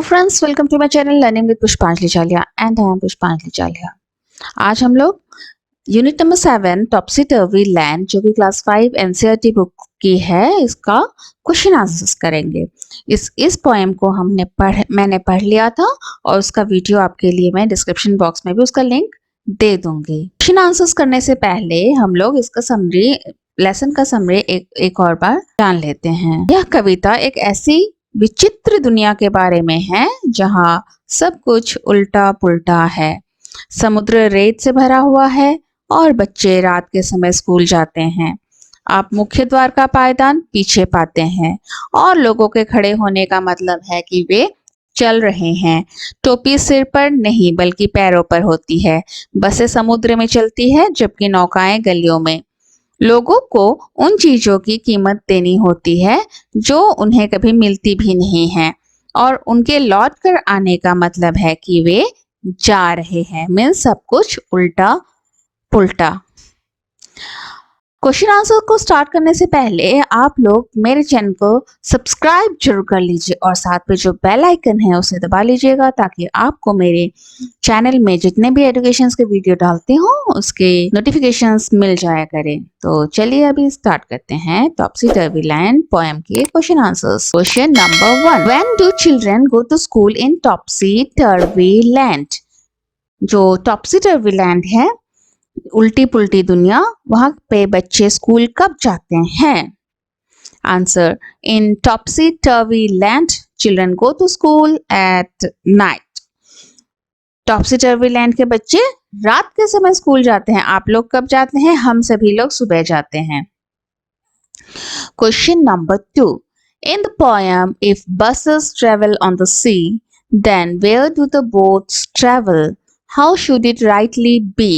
Hello friends, welcome to my channel learning with Pushpanjali Chaliya and I am पुष्पांजलि चालिया। आज हम लोग यूनिट नंबर 7 टॉपसी टर्वी लैंड जो कि क्लास 5 एनसीईआरटी बुक की है, इसका क्वेश्चन आंसर्स करेंगे। इस पोएम को मैंने पढ़ लिया था और उसका वीडियो आपके लिए मैं डिस्क्रिप्शन बॉक्स में भी उसका लिंक दे दूंगी। क्वेश्चन आंसर्स करने से पहले हम लोग इसका समरी लेसन का समरी एक और बार जान लेते हैं। यह कविता एक ऐसी विचित्र दुनिया के बारे में है जहां सब कुछ उल्टा पुल्टा है। समुद्र रेत से भरा हुआ है और बच्चे रात के समय स्कूल जाते हैं। आप मुख्य द्वार का पायदान पीछे पाते हैं और लोगों के खड़े होने का मतलब है कि वे चल रहे हैं। टोपी सिर पर नहीं बल्कि पैरों पर होती है। बसें समुद्र में चलती है जबकि नौकाएं गलियों में। लोगों को उन चीजों की कीमत देनी होती है जो उन्हें कभी मिलती भी नहीं है और उनके लौट कर आने का मतलब है कि वे जा रहे हैं। मीन्स सब कुछ उल्टा पुल्टा। क्वेश्चन आंसर को स्टार्ट करने से पहले आप लोग मेरे चैनल को सब्सक्राइब जरूर कर लीजिए और साथ में जो बेल आइकन है उसे दबा लीजिएगा ताकि आपको मेरे चैनल में जितने भी एजुकेशन के वीडियो डालते हो उसके नोटिफिकेशंस मिल जाया करें। तो चलिए अभी स्टार्ट करते हैं टॉपसी टर्वी लैंड पोएम के question answers. Question number 1, when do children go to school in topsy turvy land? जो टॉपसी टर्वी लैंड है, उल्टी पुल्टी दुनिया, वहां पे बच्चे स्कूल कब जाते हैं? Answer, in topsy turvy land children go to school at night. Topsy turvy land के बच्चे रात के समय स्कूल जाते हैं। आप लोग कब जाते हैं? हम सभी लोग सुबह जाते हैं। Question number 2, in the poem if buses travel on the sea, then where do the boats travel? How should it rightly be?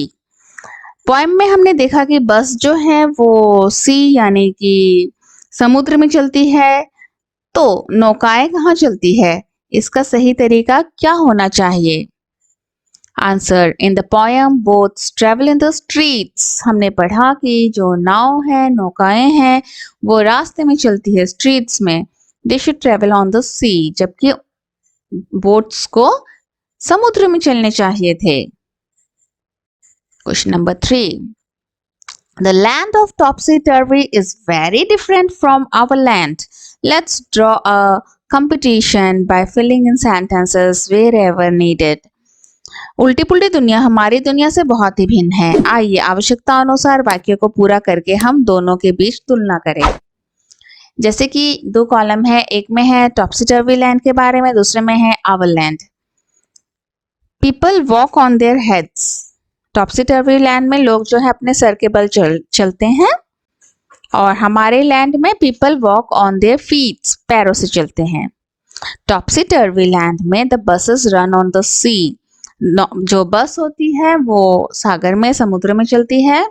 Poem में हमने देखा कि बस जो है वो सी यानी कि समुद्र में चलती है, तो नौकाएं कहाँ चलती है? इसका सही तरीका क्या होना चाहिए? Answer, in the poem boats travel in the streets. हमने पढ़ा कि जो नाव है, नौकाएं हैं, वो रास्ते में चलती है, स्ट्रीट्स में। They should travel on the sea, जबकि बोट्स को समुद्र में चलने चाहिए थे। Question number 3. The land of topsy-turvy is very different from our land. Let's draw a competition by filling in sentences wherever needed. उल्टी पुल्टी दुनिया हमारी दुनिया से बहुत ही भिन्न है। आइए आवश्यकता अनुसार वाक्य को पूरा करके हम दोनों के बीच तुलना करें। जैसे कि 2 कॉलम है, एक में है टॉपसी-टर्वी लैंड के बारे में, दूसरे में है our land. People walk on their heads. Topsy turvy land में लोग जो है अपने सर के बल चलते हैं और हमारे लैंड में people walk on their feet, पैरों से चलते हैं। टॉपसी टर्वी लैंड में the buses run on the sea. जो बस होती है वो सागर में, समुद्र में चलती है।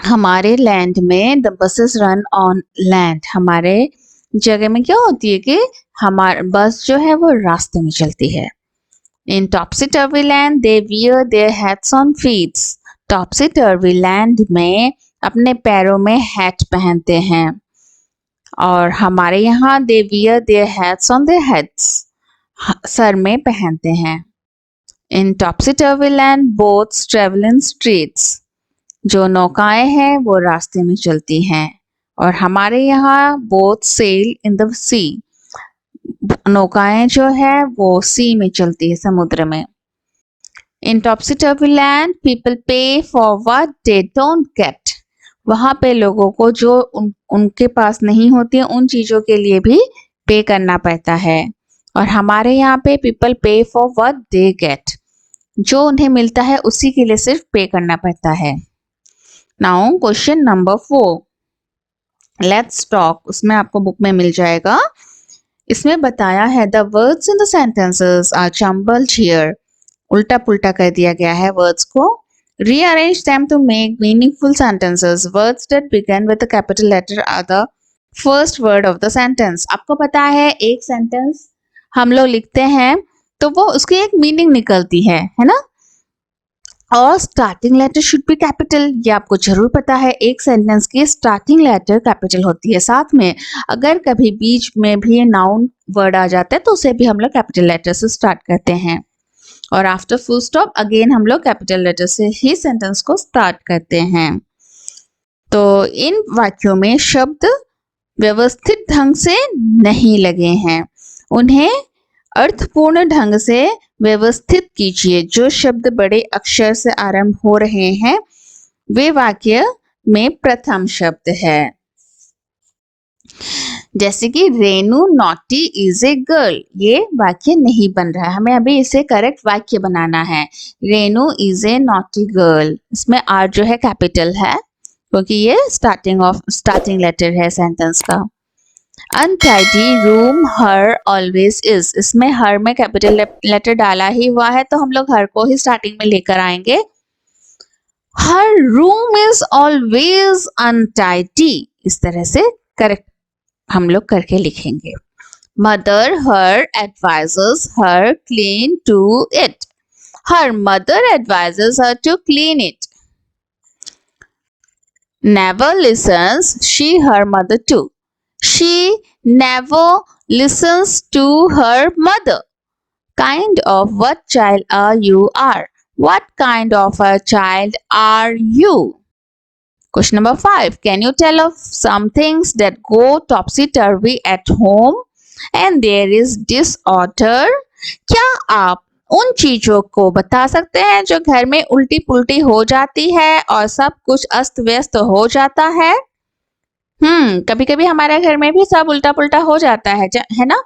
हमारे लैंड में the buses run on land. हमारे जगह में क्या होती है कि हमारे बस जो है वो रास्ते में चलती है। In topsy-turvy land, they wear their hats on feet. Topsy-turvy land में अपने पैरों में हैट पहनते हैं और हमारे यहाँ they wear their hats on their heads. Sir में पहनते हैं। In topsy-turvy land, boats travel in streets. जो नौकाएं हैं वो रास्ते में चलती हैं और हमारे यहाँ boats sail in the sea. नौकाएं जो है वो सी में चलती है, समुद्र में। इन टॉपसी टर्वी लैंड पीपल पे for what they don't get. वहां पे लोगों को जो उनके पास नहीं होती है उन चीजों के लिए भी पे करना पड़ता है और हमारे यहाँ पे पीपल पे फॉर व्हाट दे गेट। जो उन्हें मिलता है उसी के लिए सिर्फ पे करना पड़ता है। Now question number 4, let's talk. उसमें आपको बुक में मिल जाएगा। इसमें बताया है the words in the sentences are jumbled here. उल्टा पुल्टा कर दिया गया है वर्ड्स को। Rearrange them to make meaningful sentences. Words that begin with the capital letter are the first word of the sentence. आपको पता है एक सेंटेंस हम लोग लिखते हैं तो वो उसकी एक मीनिंग निकलती है ना। और starting letter should be capital, ये आपको जरूर पता है। एक सेंटेंस की स्टार्टिंग लेटर कैपिटल होती है। साथ में अगर कभी बीच में भी नाउन वर्ड आ जाता है तो उसे भी हम लोग कैपिटल लेटर से स्टार्ट करते हैं। और आफ्टर फुल स्टॉप अगेन हम लोग कैपिटल लेटर से ही सेंटेंस को स्टार्ट करते हैं। तो इन वाक्यों में शब्द व्यवस्थित ढंग से नहीं लगे हैं, उन्हें अर्थपूर्ण ढंग से व्यवस्थित कीजिए। जो शब्द बड़े अक्षर से आरंभ हो रहे हैं वे वाक्य में प्रथम शब्द है। जैसे कि Renu naughty is a girl, ये वाक्य नहीं बन रहा है, हमें अभी इसे करेक्ट वाक्य बनाना है। Renu is a naughty girl, इसमें आर जो है कैपिटल है क्योंकि ये स्टार्टिंग लेटर है सेंटेंस का। Untidy room her always is, इसमें हर में कैपिटल लेटर डाला ही हुआ है तो हम लोग हर को ही स्टार्टिंग में लेकर आएंगे। Her room is always untidy, इस तरह से करेक्ट हम लोग करके लिखेंगे। Mother her advises her clean to it, her mother advises her to clean it. Never listens she her mother to, she never listens to her mother. Kind of what child are you are, what kind of a child are you? Question number 5. Can you tell of some things that go topsy-turvy at home and there is disorder? क्या आप उन चीजों को बता सकते हैं जो घर में उल्टी पुल्टी हो जाती है और सब कुछ अस्त व्यस्त हो जाता है? कभी कभी हमारे घर में भी सब उल्टा पुल्टा हो जाता है ना।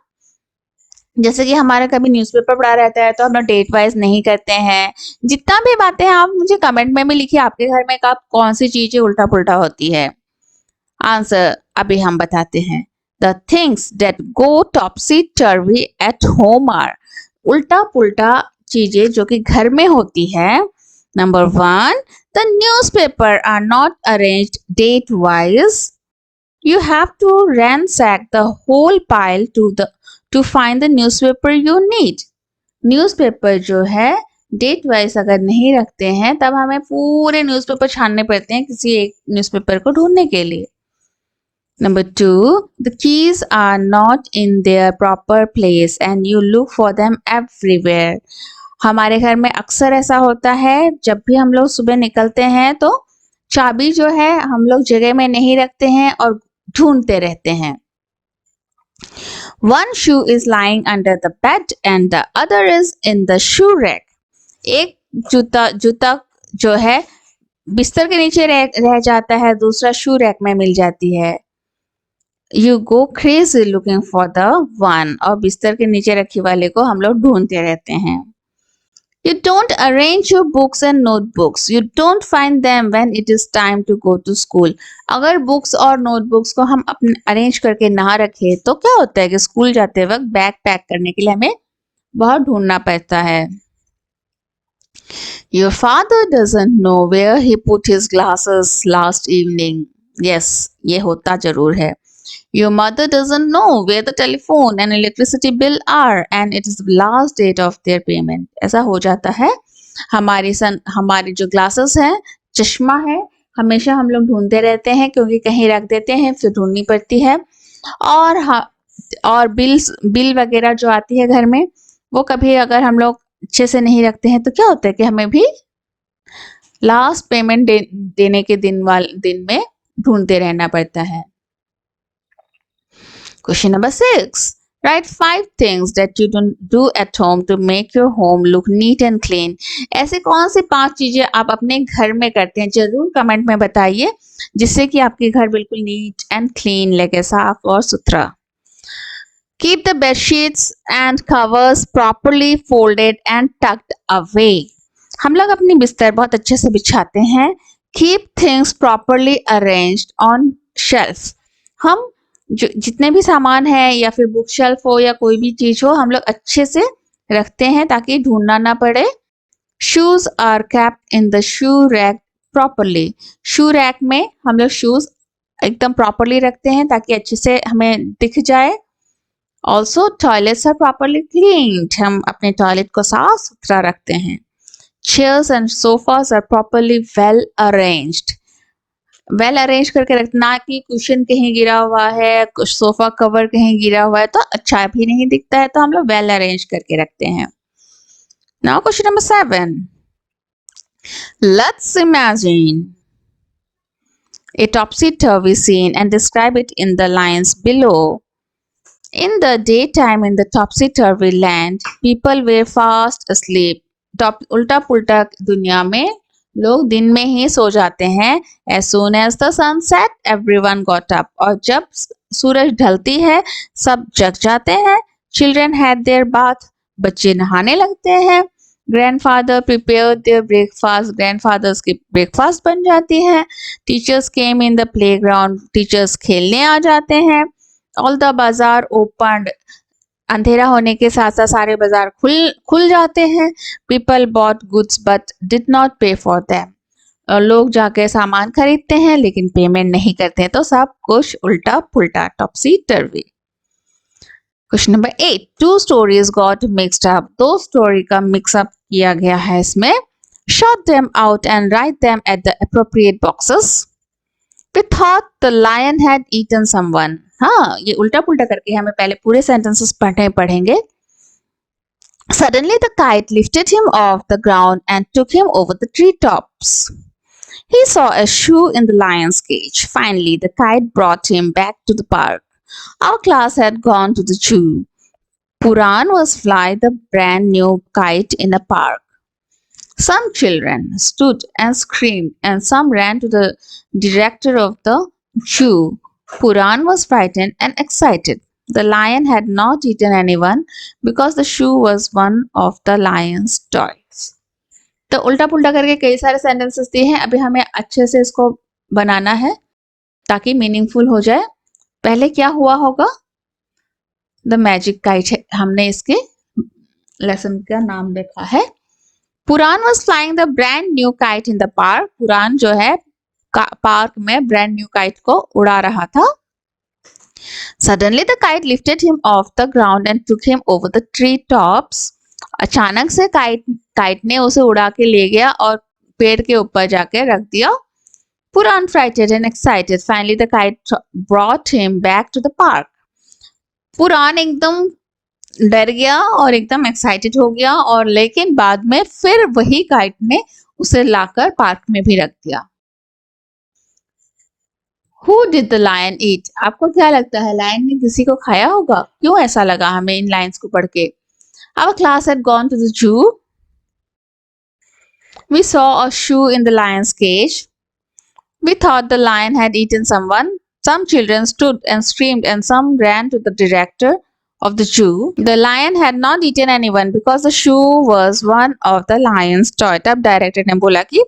जैसे कि हमारा कभी न्यूज़पेपर पढ़ा रहता है तो हम लोग डेट वाइज नहीं करते हैं। जितना भी बातें आप मुझे कमेंट में भी लिखिए, आपके घर में कब कौन सी चीजें उल्टा पुल्टा होती है। आंसर अभी हम बताते हैं। The things that go topsy turvy at home are, उल्टा पुल्टा चीजें जो कि घर में होती है। नंबर 1, the newspaper are not arranged date wise, you have to ransack the whole pile to find the newspaper you need. Newspaper जो है डेट वाइज अगर नहीं रखते हैं तब हमें पूरे न्यूज़पेपर छानने पड़ते हैं किसी एक न्यूज़पेपर को ढूंढने के लिए। Number 2, the keys are not in their proper place and you look for them everywhere. हमारे घर में अक्सर ऐसा होता है, जब भी हम लोग सुबह निकलते हैं तो चाबी जो है हम लोग जगह में नहीं रखते हैं और ढूंढते रहते हैं। One shoe is lying under the bed and the other is in the shoe rack. एक जूता जो है बिस्तर के नीचे रह जाता है, दूसरा शू रैक में मिल जाती है। You go crazy looking for the one, और बिस्तर के नीचे रखी वाले को हम लोग ढूंढते रहते हैं। You don't arrange your books and notebooks. You don't find them when it is time to go to school. अगर बुक्स और नोटबुक्स को हम अपने अरेंज करके ना रखें तो क्या होता है कि स्कूल जाते वक्त बैग पैक करने के लिए हमें बहुत ढूंढना पड़ता है। Your father doesn't know where he put his glasses last evening. Yes, ये होता जरूर है। Your mother doesn't know where the telephone and electricity bill are and it is the last date of their payment. ऐसा हो जाता है। हमारी जो ग्लासेस हैं, चश्मा है, हमेशा हम लोग ढूंढते रहते हैं क्योंकि कहीं रख देते हैं फिर ढूंढनी पड़ती है। और बिल वगैरह जो आती है घर में वो कभी अगर हम लोग अच्छे से नहीं रखते हैं तो क्या होता है कि हमें भी लास्ट पेमेंट देने के दिन में ढूंढते रहना पड़ता है। Question number 6. Write 5 things that you don't do at home to make your home look neat and clean. ऐसे कौन सी 5 चीजें आप अपने घर में करते हैं, जरूर कमेंट में बताइए, जिससे कि आपके घर बिल्कुल नीट एंड क्लीन लगे, साफ और सुथरा। Keep the bed sheets and covers properly folded and tucked away. हम लोग अपनी बिस्तर बहुत अच्छे से बिछाते हैं। Keep things properly arranged on shelf. हम जितने भी सामान है या फिर बुक शेल्फ हो या कोई भी चीज हो, हम लोग अच्छे से रखते हैं ताकि ढूंढना ना पड़े। Shoes are kept in the shoe rack properly, shoe rack में हम लोग शूज एकदम प्रॉपरली रखते हैं ताकि अच्छे से हमें दिख जाए। Also toilets are properly cleaned, हम अपने टॉयलेट को साफ सुथरा रखते हैं। Chairs and sofas are properly well arranged. Well arrange करके रखना, ना कि कुशन कहीं गिरा हुआ है, कुछ सोफा कवर कहीं गिरा हुआ है तो अच्छा भी नहीं दिखता है, तो हम लोग वेल अरेंज करके रखते हैं. Now question number 7. Let's imagine a topsy-turvy scene and describe it in the lines below. In the daytime in the topsy-turvy land, people were fast asleep. उल्टा पुल्टा दुनिया में लोग दिन में ही सो जाते हैं. As soon as the sun set, everyone got up. और जब सूरज ढलती है सब जग जाते हैं. Children had their bath. बच्चे नहाने लगते हैं. Grandfather prepared their breakfast. Grandfathers की breakfast बन जाती है. Teachers came in the playground. Teachers खेलने आ जाते हैं. All the bazaar opened. अंधेरा होने के साथ साथ सारे बाजार खुल जाते हैं. People bought goods but did not pay for them. लोग जाके सामान खरीदते हैं लेकिन पेमेंट नहीं करते हैं. तो सब कुछ उल्टा पुल्टा, topsy turvy. Question number 8. Two stories got mixed up. दो स्टोरी का मिक्सअप किया गया है इसमें. Short them out and write them at the appropriate boxes. We thought the lion had eaten someone. हाँ, ये उल्टा पुल्टा करके हमें पहले पूरे सेंटेंसेस पढ़ेंगे. Suddenly the kite lifted him off the ground and took him over the treetops. He saw a shoe in the lion's cage. Finally, the kite brought him back to the park. Our class had gone to the zoo. Puran was flying the brand new kite in a park. Some children stood and screamed and some ran to the director of the zoo. Puran was frightened and excited. The lion had not eaten anyone because the shoe was one of the lion's toys. तो उल्टा पुल्टा करके कई सारे sentences दिए हैं. अभी हमें अच्छे से इसको बनाना है ताकि मीनिंगफुल हो जाए. पहले क्या हुआ होगा? द मैजिक काइट है, हमने इसके लेसन का नाम देखा है. पुरान was flying the brand new kite in the park. पुरान जो है पार्क में ब्रांड न्यू काइट को उड़ा रहा था. Suddenly the kite lifted him off the ground and took him over the tree tops. अचानक से काइट ने उसे उड़ा के ले गया और पेड़ के ऊपर जाके रख दिया. Puran frightened and excited. Finally the kite brought him back to the park. पुरान एकदम डर गया और एकदम एक्साइटेड हो गया और लेकिन बाद में फिर वही काइट ने उसे लाकर पार्क में भी रख दिया. Who did the lion eat? आपको क्या लगता है लायन ने किसी को खाया होगा? क्यों ऐसा लगा हमें इन लाइंस को पढ़ के? Our class had gone to the zoo. We saw a shoe in the lion's cage. We thought the lion had eaten someone. Some children stood and screamed and some ran to the director of the zoo. The lion had not eaten anyone because the shoe was one of the lion's toy. तब director ने बोला कि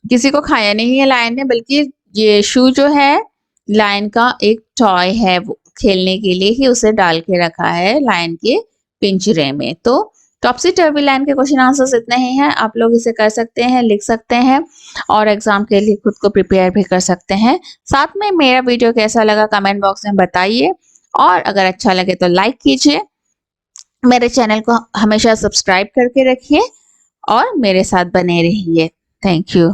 किसी को खाया नहीं है lion ने, बल्कि ये शू जो है लायन का एक टॉय है, वो खेलने के लिए ही उसे डाल के रखा है लायन के पिंजरे में. तो टॉपसी टर्वी लाइन के क्वेश्चन आंसर्स इतने ही हैं. आप लोग इसे कर सकते हैं, लिख सकते हैं और एग्जाम के लिए खुद को प्रिपेयर भी कर सकते हैं. साथ में मेरा वीडियो कैसा लगा कमेंट बॉक्स में बताइए और अगर अच्छा लगे तो लाइक कीजिए. मेरे चैनल को हमेशा सब्सक्राइब करके रखिए और मेरे साथ बने रहिए. Thank you.